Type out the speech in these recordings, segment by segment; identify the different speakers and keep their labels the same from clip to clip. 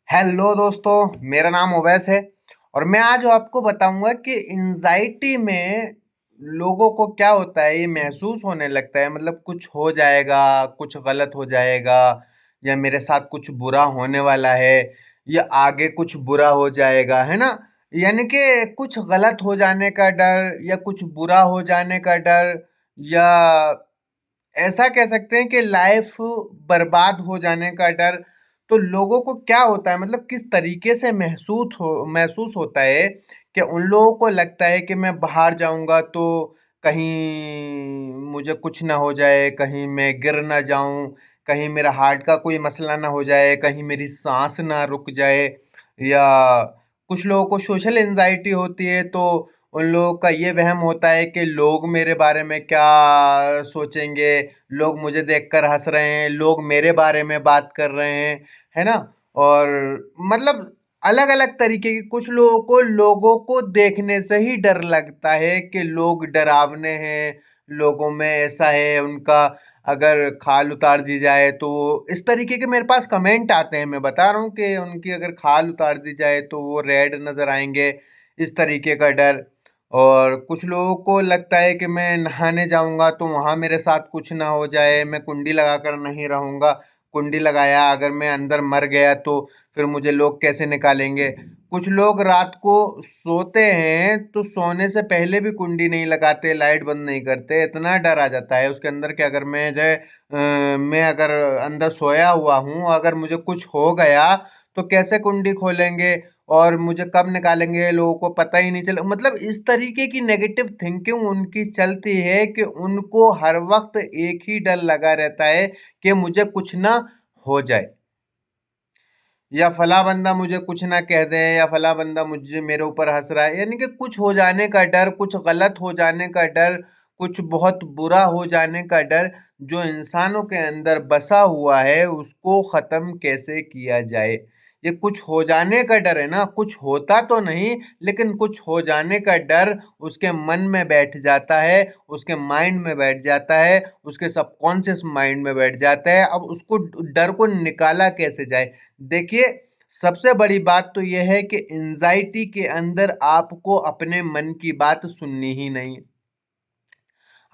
Speaker 1: Hello दोस्तों, मेरा नाम ओवैस है और मैं आज आपको बताऊंगा कि एंजाइटी में लोगों को क्या होता है। ये महसूस होने लगता है मतलब कुछ हो जाएगा, कुछ गलत हो जाएगा, या मेरे साथ कुछ बुरा होने वाला है, या आगे कुछ बुरा हो जाएगा, है ना। यानी कि कुछ गलत हो जाने का डर या कुछ बुरा हो जाने का डर, या ऐसा कह सकते हैं कि लाइफ बर्बाद हो जाने का डर। तो लोगों को क्या होता है मतलब किस तरीके से महसूस होता है कि उन लोगों को लगता है कि मैं बाहर जाऊंगा तो कहीं मुझे कुछ ना हो जाए, कहीं मैं गिर ना जाऊं, कहीं मेरा हार्ट का कोई मसला ना हो जाए, कहीं मेरी सांस ना रुक जाए। या कुछ लोगों को सोशल एंजाइटी होती है, तो उन लोगों का ये वहम होता है कि लोग मेरे बारे में क्या सोचेंगे, लोग मुझे देखकर हंस रहे हैं, लोग मेरे बारे में बात कर रहे हैं, है ना। और मतलब अलग अलग तरीके के कुछ लोगों को देखने से ही डर लगता है कि लोग डरावने हैं, लोगों में ऐसा है उनका, अगर खाल उतार दी जाए तो इस तरीके के मेरे पास कमेंट आते हैं। मैं बता रहा हूँ कि उनकी अगर खाल उतार दी जाए तो वो रेड नजर आएंगे, इस तरीके का डर। और कुछ लोगों को लगता है कि मैं नहाने जाऊंगा तो वहां मेरे साथ कुछ ना हो जाए, मैं कुंडी लगाकर नहीं रहूंगा, कुंडी लगाया अगर मैं अंदर मर गया तो फिर मुझे लोग कैसे निकालेंगे। कुछ लोग रात को सोते हैं तो सोने से पहले भी कुंडी नहीं लगाते, लाइट बंद नहीं करते, इतना डर आ जाता है उसके अंदर कि अगर मैं जो है मैं अगर अंदर सोया हुआ हूँ, अगर मुझे कुछ हो गया तो कैसे कुंडी खोलेंगे और मुझे कब निकालेंगे, लोगों को पता ही नहीं चले। मतलब इस तरीके की नेगेटिव थिंकिंग उनकी चलती है कि उनको हर वक्त एक ही डर लगा रहता है कि मुझे कुछ ना हो जाए, या फला बंदा मुझे कुछ ना कह दे, या फला बंदा मुझे मेरे ऊपर हंस रहा है। यानी कि कुछ हो जाने का डर, कुछ गलत हो जाने का डर, कुछ बहुत बुरा हो जाने का डर जो इंसानों के अंदर बसा हुआ है, उसको खत्म कैसे किया जाए। ये कुछ हो जाने का डर है ना, कुछ होता तो नहीं लेकिन कुछ हो जाने का डर उसके मन में बैठ जाता है, उसके माइंड में बैठ जाता है, उसके सबकॉन्शियस माइंड में बैठ जाता है। अब उसको डर को निकाला कैसे जाए। देखिए, सबसे बड़ी बात तो यह है कि एंजाइटी के अंदर आपको अपने मन की बात सुननी ही नहीं है।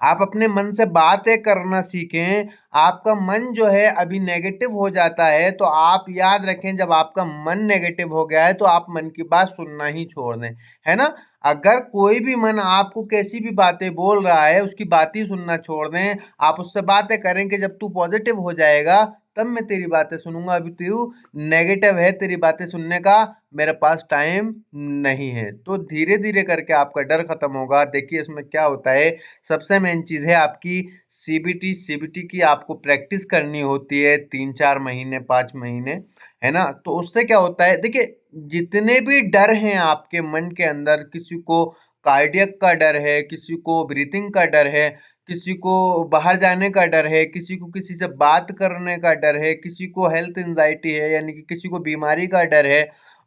Speaker 1: आप अपने मन से बातें करना सीखें। आपका मन जो है अभी नेगेटिव हो जाता है, तो आप याद रखें, जब आपका मन नेगेटिव हो गया है तो आप मन की बात सुनना ही छोड़ दें, है ना। अगर कोई भी मन आपको कैसी भी बातें बोल रहा है, उसकी बात ही सुनना छोड़ दें। आप उससे बातें करें कि जब तू पॉजिटिव हो जाएगा तब मैं तेरी बातें सुनूंगा, अभी तू नेगेटिव है, तेरी बातें सुनने का मेरे पास टाइम नहीं है। तो धीरे धीरे करके आपका डर खत्म होगा। देखिए इसमें क्या होता है, सबसे मेन चीज़ है आपकी सीबीटी। सीबीटी की आपको प्रैक्टिस करनी होती है 3-4 महीने, 5 महीने, है ना। तो उससे क्या होता है, देखिए जितने भी डर हैं आपके मन के अंदर, किसी को कार्डियक का डर है, किसी को ब्रीथिंग का डर है, किसी को बाहर जाने का डर है, किसी को किसी से बात करने का डर है, किसी को हेल्थ एंजाइटी है यानी कि किसी को बीमारी का डर है,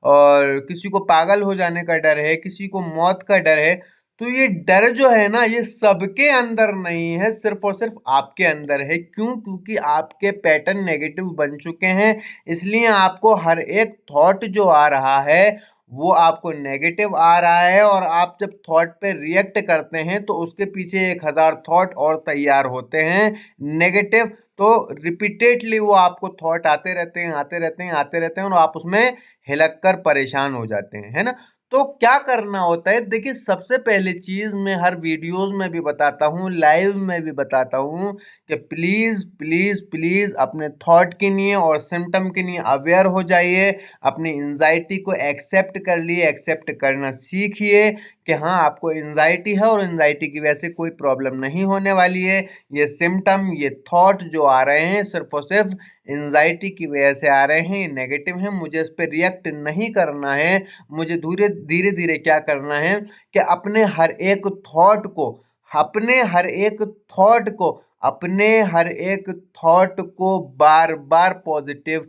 Speaker 1: और किसी को पागल हो जाने का डर है, किसी को मौत का डर है। तो ये डर जो है ना, ये सबके अंदर नहीं है, सिर्फ और सिर्फ आपके अंदर है। क्यों? क्योंकि आपके पैटर्न नेगेटिव बन चुके हैं, इसलिए आपको हर एक थॉट जो आ रहा है वो आपको नेगेटिव आ रहा है। और आप जब थॉट पे रिएक्ट करते हैं तो उसके पीछे 1000 थॉट और तैयार होते हैं नेगेटिव। तो रिपीटेडली वो आपको थॉट आते रहते हैं, आते रहते हैं, आते रहते हैं, और आप उसमें हिलक कर परेशान हो जाते हैं, है ना। तो क्या करना होता है, देखिए सबसे पहली चीज मैं हर वीडियोस में भी बताता हूँ, लाइव में भी बताता हूँ कि प्लीज प्लीज प्लीज अपने थॉट के लिए और सिम्टम के लिए अवेयर हो जाइए। अपनी एंजाइटी को एक्सेप्ट कर लिए, एक्सेप्ट करना सीखिए कि हाँ आपको एंजाइटी है और एंजाइटी की वजह से कोई प्रॉब्लम नहीं होने वाली है। ये सिम्टम, ये थॉट जो आ रहे हैं सिर्फ और सिर्फ एंजाइटी की वजह से आ रहे हैं, ये नेगेटिव है, मुझे इस पर रिएक्ट नहीं करना है। मुझे धीरे धीरे धीरे क्या करना है कि अपने हर एक थॉट को, अपने हर एक थॉट को, अपने हर एक थॉट को बार बार पॉजिटिव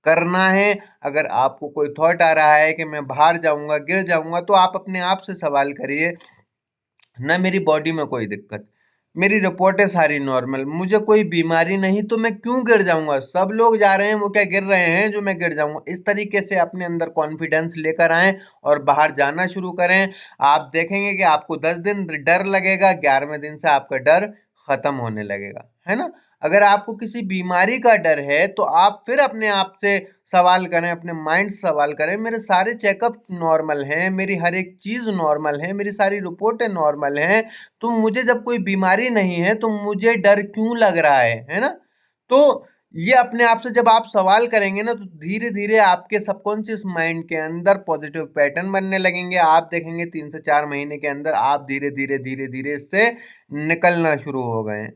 Speaker 1: करना है। अगर आपको कोई थॉट आ रहा है कि मैं बाहर जाऊंगा, गिर जाऊंगा, तो आप अपने आप से सवाल करिए, ना मेरी बॉडी में कोई दिक्कत, मेरी रिपोर्टें सारी नॉर्मल, मुझे कोई बीमारी नहीं, तो मैं क्यों गिर जाऊंगा? सब लोग जा रहे हैं, वो क्या गिर रहे हैं जो मैं गिर जाऊंगा? इस तरीके से अपने अंदर कॉन्फिडेंस लेकर आएं और बाहर जाना शुरू करें। आप देखेंगे कि आपको 10 दिन डर लगेगा, 11वें दिन से आपका डर खत्म होने लगेगा, है ना? अगर आपको किसी बीमारी का डर है तो आप फिर अपने आप से सवाल करें, अपने माइंड से सवाल करें, मेरे सारे चेकअप नॉर्मल हैं, मेरी हर एक चीज नॉर्मल है, मेरी सारी रिपोर्टें नॉर्मल हैं, तो मुझे जब कोई बीमारी नहीं है तो मुझे डर क्यों लग रहा है ना? तो ये अपने आप से जब आप सवाल करेंगे ना, तो धीरे धीरे आपके सबकॉन्शियस माइंड के अंदर पॉजिटिव पैटर्न बनने लगेंगे। आप देखेंगे 3 से 4 महीने के अंदर आप धीरे धीरे धीरे धीरे इससे निकलना शुरू हो गए हैं।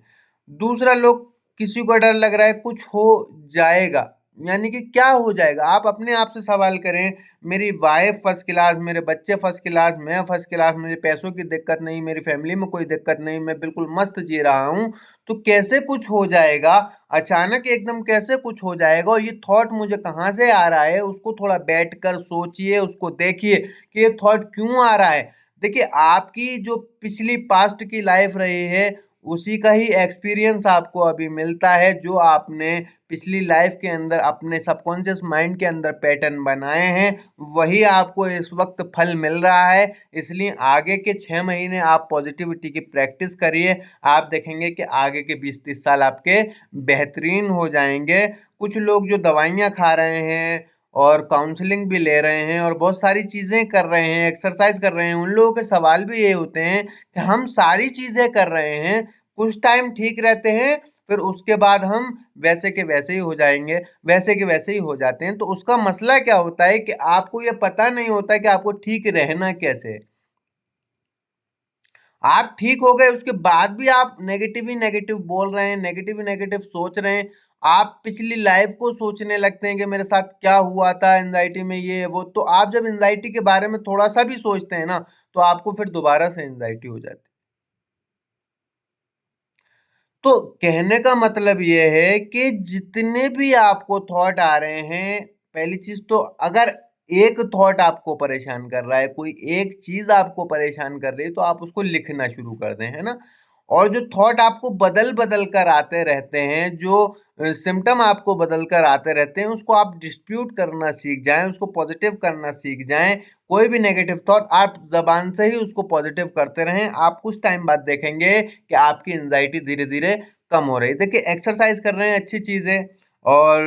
Speaker 1: दूसरा, लोग किसी को डर लग रहा है कुछ हो जाएगा, यानी कि क्या हो जाएगा? आप अपने आप से सवाल करें, मेरी वाइफ फर्स्ट क्लास, मेरे बच्चे फर्स्ट क्लास, मैं फर्स्ट क्लास, मुझे पैसों की दिक्कत नहीं, मेरी फैमिली में कोई दिक्कत नहीं, मैं बिल्कुल मस्त जी रहा हूँ, तो कैसे कुछ हो जाएगा? अचानक एकदम कैसे कुछ हो जाएगा? और ये थॉट मुझे कहाँ से आ रहा है? उसको थोड़ा बैठकर सोचिए, उसको देखिए कि ये थॉट क्यों आ रहा है। देखिए, आपकी जो पिछली पास्ट की लाइफ रही है, उसी का ही एक्सपीरियंस आपको अभी मिलता है, जो आपने पिछली लाइफ के अंदर अपने सबकॉन्शियस माइंड के अंदर पैटर्न बनाए हैं, वही आपको इस वक्त फल मिल रहा है। इसलिए आगे के 6 महीने आप पॉजिटिविटी की प्रैक्टिस करिए, आप देखेंगे कि आगे के 20-30 साल आपके बेहतरीन हो जाएंगे। कुछ लोग जो दवाइयाँ खा रहे हैं और काउंसलिंग भी ले रहे हैं और बहुत सारी चीज़ें कर रहे हैं, एक्सरसाइज कर रहे हैं, उन लोगों के सवाल भी ये होते हैं कि हम सारी चीज़ें कर रहे हैं, कुछ टाइम ठीक रहते हैं, फिर उसके बाद हम वैसे के वैसे ही हो जाएंगे, वैसे के वैसे ही हो जाते हैं। तो उसका मसला क्या होता है कि आपको ये पता नहीं होता कि आपको ठीक रहना कैसे है। आप ठीक हो गए, उसके बाद भी आप नेगेटिव ही नेगेटिव बोल रहे हैं, नेगेटिव ही नेगेटिव सोच रहे हैं। आप पिछली लाइफ को सोचने लगते हैं कि मेरे साथ क्या हुआ था एंजाइटी में, ये वो। तो आप जब एंजाइटी के बारे में थोड़ा सा भी सोचते हैं ना, तो आपको फिर दोबारा से एंजाइटी हो जाती है। तो कहने का मतलब ये है कि जितने भी आपको थॉट आ रहे हैं, पहली चीज तो, अगर एक थॉट आपको परेशान कर रहा है, कोई एक चीज आपको परेशान कर रही है, तो आप उसको लिखना शुरू कर दें, है ना? और जो थॉट आपको बदल बदल कर आते रहते हैं, जो सिम्टम आपको बदल कर आते रहते हैं, उसको आप डिस्प्यूट करना सीख जाएं, उसको पॉजिटिव करना सीख जाएं। कोई भी नेगेटिव थॉट आप जबान से ही उसको पॉजिटिव करते रहें। आप कुछ टाइम बाद देखेंगे कि आपकी एंजाइटी धीरे धीरे कम हो रही है। देखिए, एक्सरसाइज कर रहे हैं अच्छी चीज़ है, और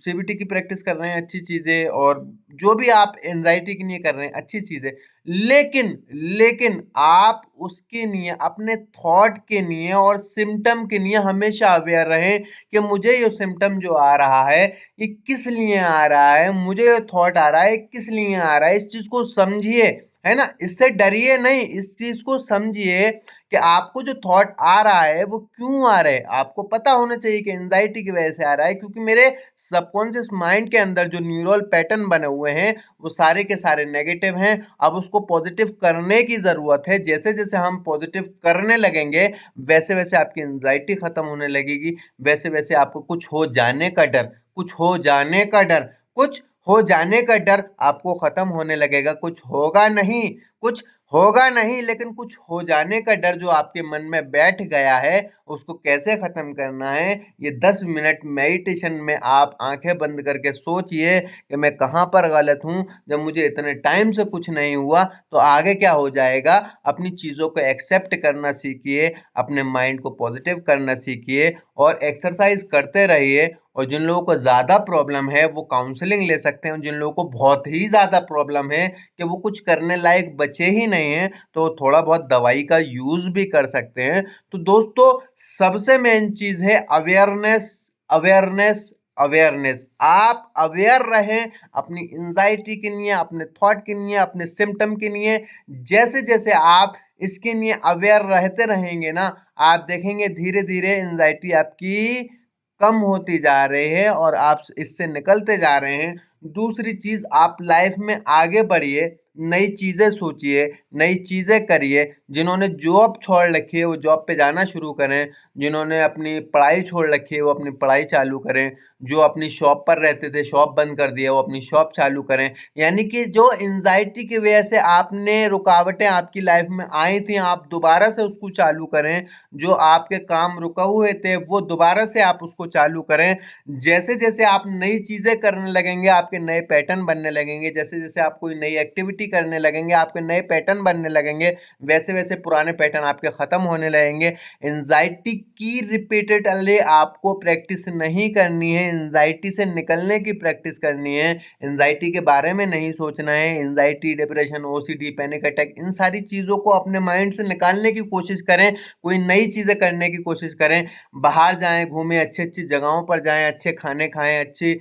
Speaker 1: सीबीटी की प्रैक्टिस कर रहे हैं अच्छी चीज़ है, और जो भी आप एंजाइटी के लिए कर रहे हैं अच्छी चीज़ है। लेकिन लेकिन आप उसके लिए, अपने थॉट के लिए और सिम्टम के लिए हमेशा अवेयर रहें कि मुझे ये सिम्टम जो आ रहा है, ये किस लिए आ रहा है, मुझे ये थॉट आ रहा है किस लिए आ रहा है। इस चीज़ को समझिए, है ना? इससे डरिए नहीं, इस चीज़ को समझिए कि आपको जो थॉट आ रहा है वो क्यों आ रहा है। आपको पता होना चाहिए कि एंजाइटी की वजह से आ रहा है, क्योंकि मेरे सबकॉन्शियस माइंड के अंदर जो न्यूरल पैटर्न बने हुए हैं, वो सारे के सारे नेगेटिव हैं। अब उसको पॉजिटिव करने की जरूरत है। जैसे जैसे हम पॉजिटिव करने लगेंगे, वैसे वैसे आपकी एंजाइटी खत्म होने लगेगी, वैसे वैसे आपको कुछ हो जाने का डर, कुछ हो जाने का डर, कुछ हो जाने का डर आपको खत्म होने लगेगा। कुछ होगा नहीं, कुछ होगा नहीं, लेकिन कुछ हो जाने का डर जो आपके मन में बैठ गया है, उसको कैसे खत्म करना है? ये 10 मिनट मेडिटेशन में आप आंखें बंद करके सोचिए कि मैं कहाँ पर गलत हूँ, जब मुझे इतने टाइम से कुछ नहीं हुआ तो आगे क्या हो जाएगा। अपनी चीज़ों को एक्सेप्ट करना सीखिए, अपने माइंड को पॉजिटिव करना सीखिए, और एक्सरसाइज करते रहिए। और जिन लोगों को ज़्यादा प्रॉब्लम है वो काउंसलिंग ले सकते हैं, जिन लोगों को बहुत ही ज़्यादा प्रॉब्लम है कि वो कुछ करने लायक बचे ही नहीं हैं, तो थोड़ा बहुत दवाई का यूज़ भी कर सकते हैं। तो दोस्तों, सबसे मेन चीज़ है अवेयरनेस, अवेयरनेस, अवेयरनेस। आप अवेयर रहें अपनी एंजाइटी के लिए, अपने थॉट के लिए, अपने सिम्टम के लिए। जैसे जैसे आप इसके लिए अवेयर रहते रहेंगे ना, आप देखेंगे धीरे धीरे एंजाइटी आपकी कम होती जा रही है और आप इससे निकलते जा रहे हैं। दूसरी चीज, आप लाइफ में आगे बढ़िए, नई चीज़ें सोचिए, नई चीज़ें करिए। जिन्होंने जॉब छोड़ रखी है वो जॉब पे जाना शुरू करें, जिन्होंने अपनी पढ़ाई छोड़ रखी है वो अपनी पढ़ाई चालू करें, जो अपनी शॉप पर रहते थे शॉप बंद कर दिया वो अपनी शॉप चालू करें। यानी कि जो एंग्ज़ायटी की वजह से आपने रुकावटें आपकी लाइफ़ में आई थी, आप दोबारा से उसको चालू करें। जो आपके काम रुके हुए थे वो दोबारा से आप उसको चालू करें। जैसे-जैसे आप नई चीज़ें करने लगेंगे, आपके नए पैटर्न बनने लगेंगे, जैसे-जैसे आप कोई नई एक्टिविटी करने लगेंगे, आपके नए पैटर्न बनने लगेंगे, वैसे-वैसे पुराने पैटर्न आपके ख़त्म होने लगेंगे। एंग्ज़ायटी की रिपीटेडली आपको प्रैक्टिस नहीं करनी है, एंग्ज़ायटी से निकलने की प्रैक्टिस करनी है, एंग्ज़ायटी के बारे में नहीं सोचना है। Anxiety, depression, OCD, panic attack in सारी चीज़ों को अपने माइंड से निकालने की कोशिश करें, कोई नई चीज़ें करने की कोशिश करें। बाहर जाएँ, घूमें, अच्छी-अच्छी जगहों पर जाएँ, अच्छे खाने खाएँ, अच्छी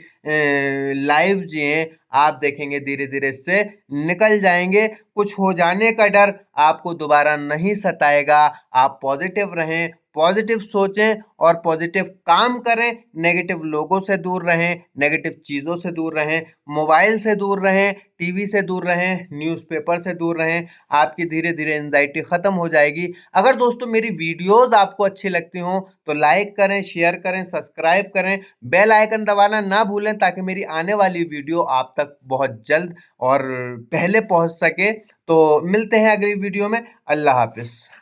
Speaker 1: लाइफ़ जिएँ। आप देखेंगे धीरे-धीरे इससे निकल जाएँगे। कुछ हो जाने का डर आपको दोबारा नहीं सताएगा। आप पॉज़िटिव रहें, पॉज़िटिव सोचें और पॉज़िटिव काम करें। नेगेटिव लोगों से दूर रहें, नेगेटिव चीज़ों से दूर रहें, मोबाइल से दूर रहें, टीवी से दूर रहें, न्यूज़पेपर से दूर रहें। आपकी धीरे-धीरे एंग्ज़ायटी ख़त्म हो जाएगी। अगर दोस्तों मेरी वीडियोज़ आपको अच्छी लगती हों तो लाइक करें, शेयर करें, सब्सक्राइब करें, बेल आइकन दबाना ना भूलें ताकि मेरी आने वाली वीडियो आप तक बहुत जल्द और पहले पहुँच सके। तो मिलते हैं अगली वीडियो में। अल्लाह हाफ़िज़।